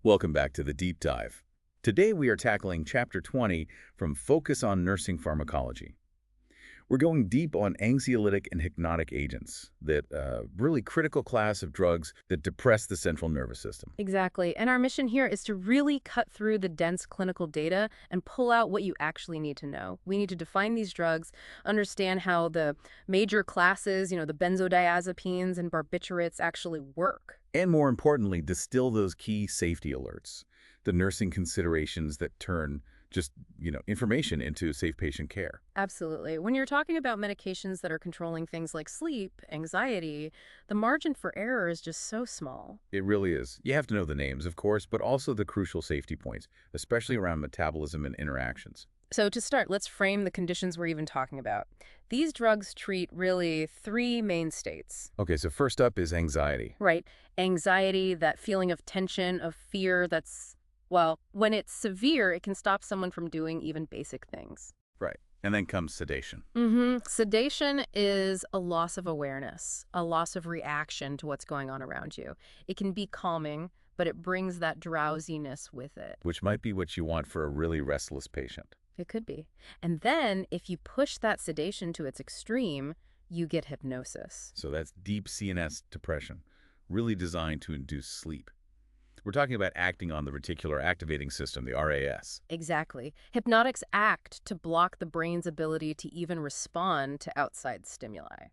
Welcome back to the Deep Dive. Today we are tackling Chapter 20 from Focus on Nursing Pharmacology. We're going deep on anxiolytic and hypnotic agents, that really critical class of drugs that depress the central nervous system. Exactly. And our mission here is to really cut through the dense clinical data and pull out what you actually need to know. We need to define these drugs, understand how the major classes, the benzodiazepines and barbiturates actually work. And more importantly, distill those key safety alerts, the nursing considerations that turn just, information into safe patient care. Absolutely. When you're talking about medications that are controlling things like sleep, anxiety, the margin for error is just so small. It really is. You have to know the names, of course, but also the crucial safety points, especially around metabolism and interactions. So to start, let's frame the conditions we're even talking about. These drugs treat really three main states. Okay, so first up is anxiety. Right. Anxiety, that feeling of tension, of fear well, when it's severe, it can stop someone from doing even basic things. Right. And then comes sedation. Sedation is a loss of awareness, a loss of reaction to what's going on around you. It can be calming, but it brings that drowsiness with it. Which might be what you want for a really restless patient. It could be. And then, if you push that sedation to its extreme, you get hypnosis. So that's deep CNS depression, really designed to induce sleep. We're talking about acting on the reticular activating system, the RAS. Exactly. Hypnotics act to block the brain's ability to even respond to outside stimuli.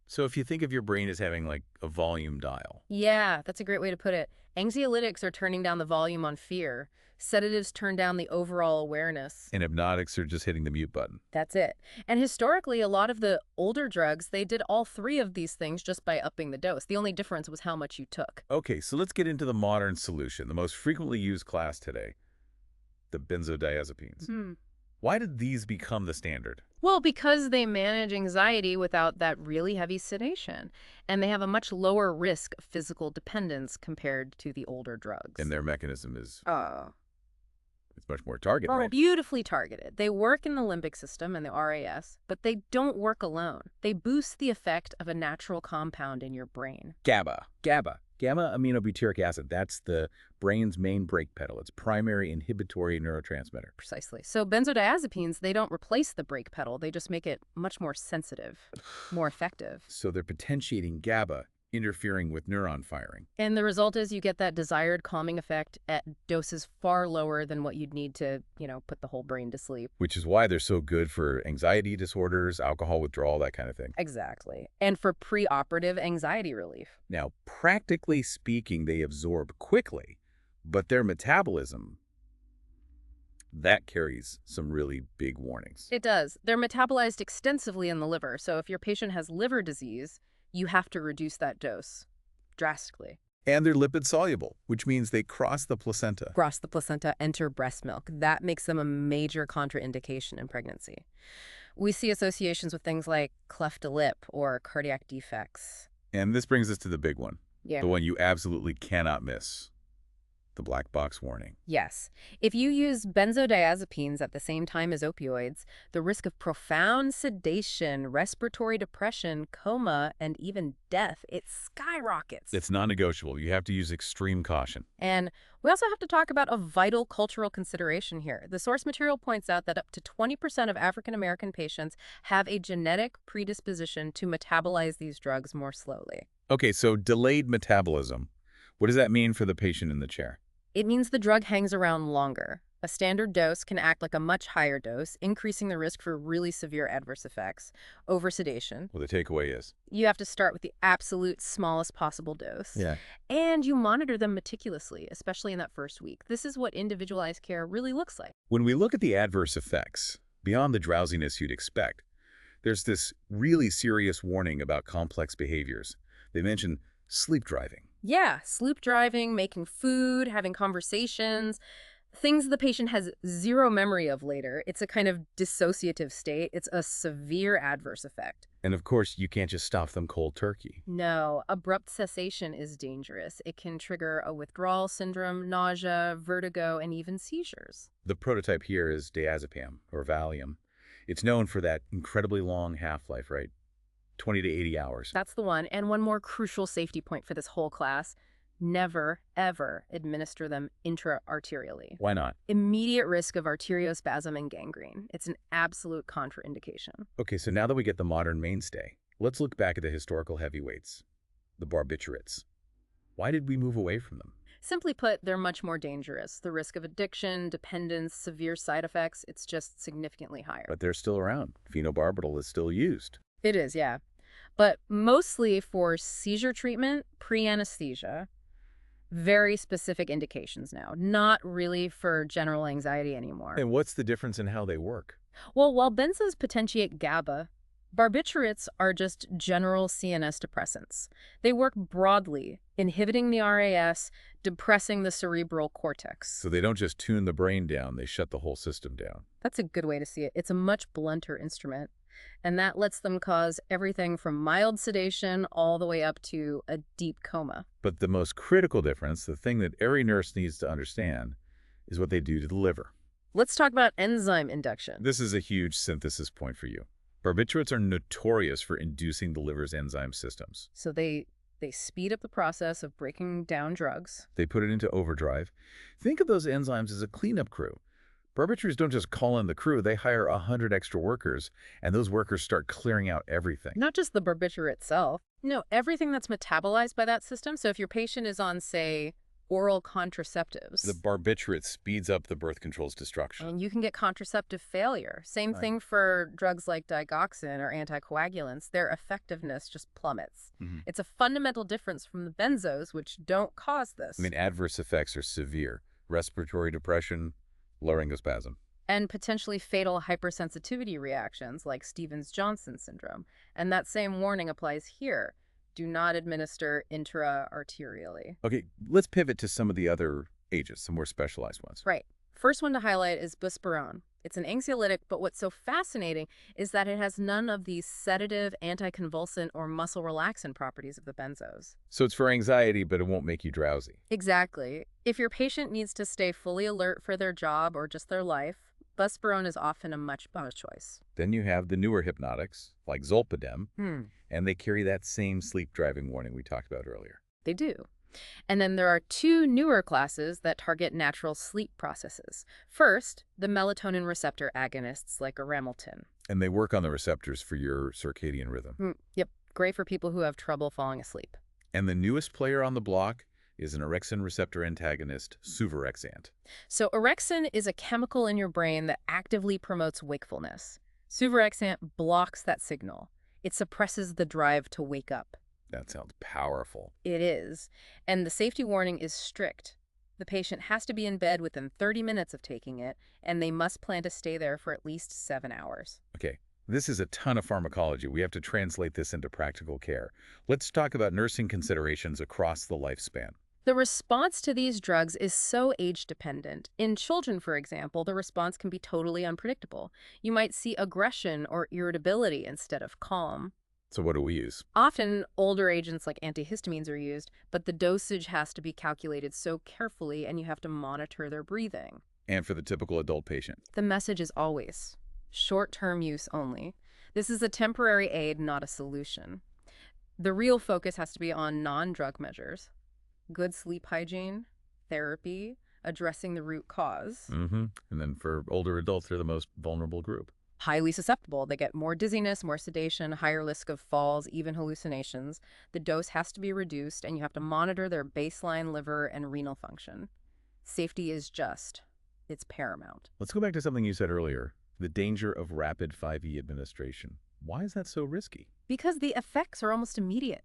So if you think of your brain as having like a volume dial. Yeah, that's a great way to put it. Anxiolytics are turning down the volume on fear. Sedatives turn down the overall awareness. And hypnotics are just hitting the mute button. That's it. And historically, a lot of the older drugs, they did all three of these things just by upping the dose. The only difference was how much you took. Okay, so let's get into the modern solution, the most frequently used class today, the benzodiazepines. Why did these become the standard? Well, because they manage anxiety without that really heavy sedation, and they have a much lower risk of physical dependence compared to the older drugs. And their mechanism is it's much more Oh, targeted, right? beautifully targeted. They work in the limbic system and the RAS, but they don't work alone. They boost the effect of a natural compound in your brain. GABA. Gamma-aminobutyric acid. That's the brain's main brake pedal. It's primary inhibitory neurotransmitter. Precisely. So benzodiazepines, they don't replace the brake pedal. They just make it much more sensitive, more effective. So they're potentiating GABA, interfering with neuron firing. And the result is you get that desired calming effect at doses far lower than what you'd need to, put the whole brain to sleep. Which is why they're so good for anxiety disorders, alcohol withdrawal, that kind of thing. Exactly. And for preoperative anxiety relief. Now, practically speaking, they absorb quickly, but their metabolism, that carries some really big warnings. It does. They're metabolized extensively in the liver. So if your patient has liver disease, you have to reduce that dose drastically. And they're lipid soluble, which means they cross the placenta. Cross the placenta, enter breast milk. That makes them a major contraindication in pregnancy. We see associations with things like cleft lip or cardiac defects. And this brings us to the big one, Yeah. the one you absolutely cannot miss, the black box warning. Yes. If you use benzodiazepines at the same time as opioids, the risk of profound sedation, respiratory depression, coma, and even death, it skyrockets. It's non-negotiable. You have to use extreme caution. And we also have to talk about a vital cultural consideration here. The source material points out that up to 20% of African American patients have a genetic predisposition to metabolize these drugs more slowly. Okay, so delayed metabolism. What does that mean for the patient in the chair? It means the drug hangs around longer. A standard dose can act like a much higher dose, increasing the risk for really severe adverse effects. Over sedation, Well, the takeaway is, you have to start with the absolute smallest possible dose. yeah, And you monitor them meticulously, especially in that first week. This is what individualized care really looks like. when we look at the adverse effects, beyond the drowsiness you'd expect, there's this really serious warning about complex behaviors. They mention sleep driving. Yeah, sleep driving, making food, having conversations, things the patient has zero memory of later. It's a kind of dissociative state. It's a severe adverse effect. And of course, you can't just stop them cold turkey. No, abrupt cessation is dangerous. It can trigger a withdrawal syndrome, nausea, vertigo, and even seizures. The prototype here is diazepam, or Valium. It's known for that incredibly long half-life, right? 20 to 80 hours. That's the one. And one more crucial safety point for this whole class. Never, ever administer them intra-arterially. Why not? Immediate risk of arteriospasm and gangrene. It's an absolute contraindication. Okay, so now that we get the modern mainstay, let's look back at the historical heavyweights, the barbiturates. Why did we move away from them? Simply put, they're much more dangerous. The risk of addiction, dependence, severe side effects, it's just significantly higher. But they're still around. Phenobarbital is still used. It is, yeah. But mostly for seizure treatment, pre-anesthesia, very specific indications now, not really for general anxiety anymore. And what's the difference in how they work? Well, while benzos potentiate GABA, barbiturates are just general CNS depressants. They work broadly, inhibiting the RAS, depressing the cerebral cortex. So they don't just tune the brain down, they shut the whole system down. That's a good way to see it. It's a much blunter instrument. And that lets them cause everything from mild sedation all the way up to a deep coma. But the most critical difference, the thing that every nurse needs to understand, is what they do to the liver. Let's talk about enzyme induction. This is a huge synthesis point for you. Barbiturates are notorious for inducing the liver's enzyme systems. So they speed up the process of breaking down drugs. They put it into overdrive. Think of those enzymes as a cleanup crew. Barbiturates don't just call in the crew, they hire 100 extra workers, and those workers start clearing out everything. Not just the barbiturate itself. No, everything that's metabolized by that system. So if your patient is on, say, oral contraceptives. The barbiturate speeds up the birth control's destruction. And you can get contraceptive failure. Same thing for drugs like digoxin or anticoagulants. Their effectiveness just plummets. It's a fundamental difference from the benzos, which don't cause this. I mean, adverse effects are severe. Respiratory depression, laryngospasm. And potentially fatal hypersensitivity reactions like Stevens-Johnson syndrome. And that same warning applies here. Do not administer intra-arterially. Okay, let's pivot to some of the other agents, some more specialized ones. Right. First one to highlight is buspirone. It's an anxiolytic, but what's so fascinating is that it has none of the sedative, anticonvulsant, or muscle relaxant properties of the benzos. So it's for anxiety, but it won't make you drowsy. Exactly. If your patient needs to stay fully alert for their job or just their life, buspirone is often a much better choice. Then you have the newer hypnotics, like zolpidem, and they carry that same sleep driving warning we talked about earlier. They do. And then there are two newer classes that target natural sleep processes. First, the melatonin receptor agonists like aramiltin. And they work on the receptors for your circadian rhythm. Yep, great for people who have trouble falling asleep. And the newest player on the block is an orexin receptor antagonist, suvorexant. So orexin is a chemical in your brain that actively promotes wakefulness. Suvorexant blocks that signal. It suppresses the drive to wake up. That sounds powerful. It is. And the safety warning is strict. The patient has to be in bed within 30 minutes of taking it, and they must plan to stay there for at least 7 hours. Okay, this is a ton of pharmacology. We have to translate this into practical care. Let's talk about nursing considerations across the lifespan. The response to these drugs is so age-dependent. In children, for example, the response can be totally unpredictable. You might see aggression or irritability instead of calm. So what do we use? Often, older agents like antihistamines are used, but the dosage has to be calculated so carefully, and you have to monitor their breathing. And for the typical adult patient? The message is always short-term use only. This is a temporary aid, not a solution. The real focus has to be on non-drug measures. Good sleep hygiene, therapy, addressing the root cause. And then for older adults, they're the most vulnerable group. Highly susceptible. They get more dizziness, more sedation, higher risk of falls, even hallucinations. The dose has to be reduced, and you have to monitor their baseline liver and renal function. Safety is it's paramount. Let's go back to something you said earlier, the danger of rapid 5E administration. Why is that so risky? Because the effects are almost immediate.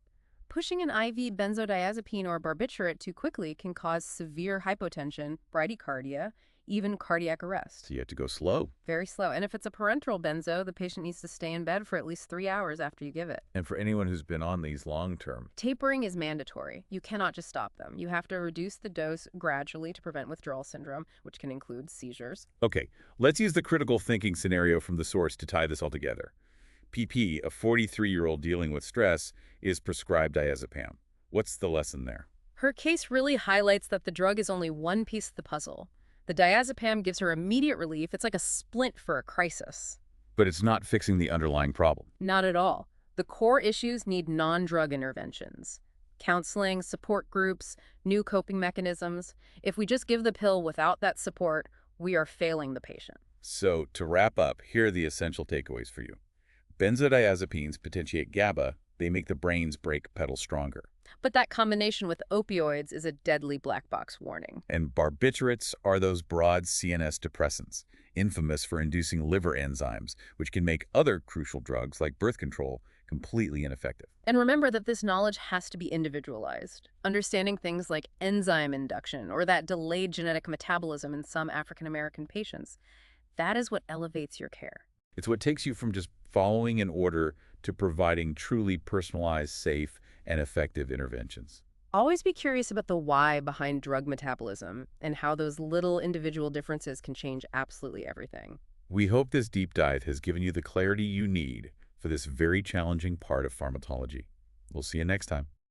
Pushing an IV benzodiazepine or barbiturate too quickly can cause severe hypotension, bradycardia, even cardiac arrest. So you have to go slow. Very slow. And if it's a parenteral benzo, the patient needs to stay in bed for at least 3 hours after you give it. And for anyone who's been on these long-term, tapering is mandatory. You cannot just stop them. You have to reduce the dose gradually to prevent withdrawal syndrome, which can include seizures. Okay, let's use the critical thinking scenario from the source to tie this all together. PP, a 43-year-old dealing with stress, is prescribed diazepam. What's the lesson there? Her case really highlights that the drug is only one piece of the puzzle. The diazepam gives her immediate relief. It's like a splint for a crisis. But it's not fixing the underlying problem. Not at all. The core issues need non-drug interventions. Counseling, support groups, new coping mechanisms. If we just give the pill without that support, we are failing the patient. So, to wrap up, here are the essential takeaways for you. Benzodiazepines potentiate GABA. They make the brain's brake pedal stronger. But that combination with opioids is a deadly black box warning. And barbiturates are those broad CNS depressants, infamous for inducing liver enzymes, which can make other crucial drugs like birth control completely ineffective. And remember that this knowledge has to be individualized. Understanding things like enzyme induction or that delayed genetic metabolism in some African American patients, that is what elevates your care. It's what takes you from just following an order to providing truly personalized, safe, and effective interventions. Always be curious about the why behind drug metabolism and how those little individual differences can change absolutely everything. We hope this deep dive has given you the clarity you need for this very challenging part of pharmacology. We'll see you next time.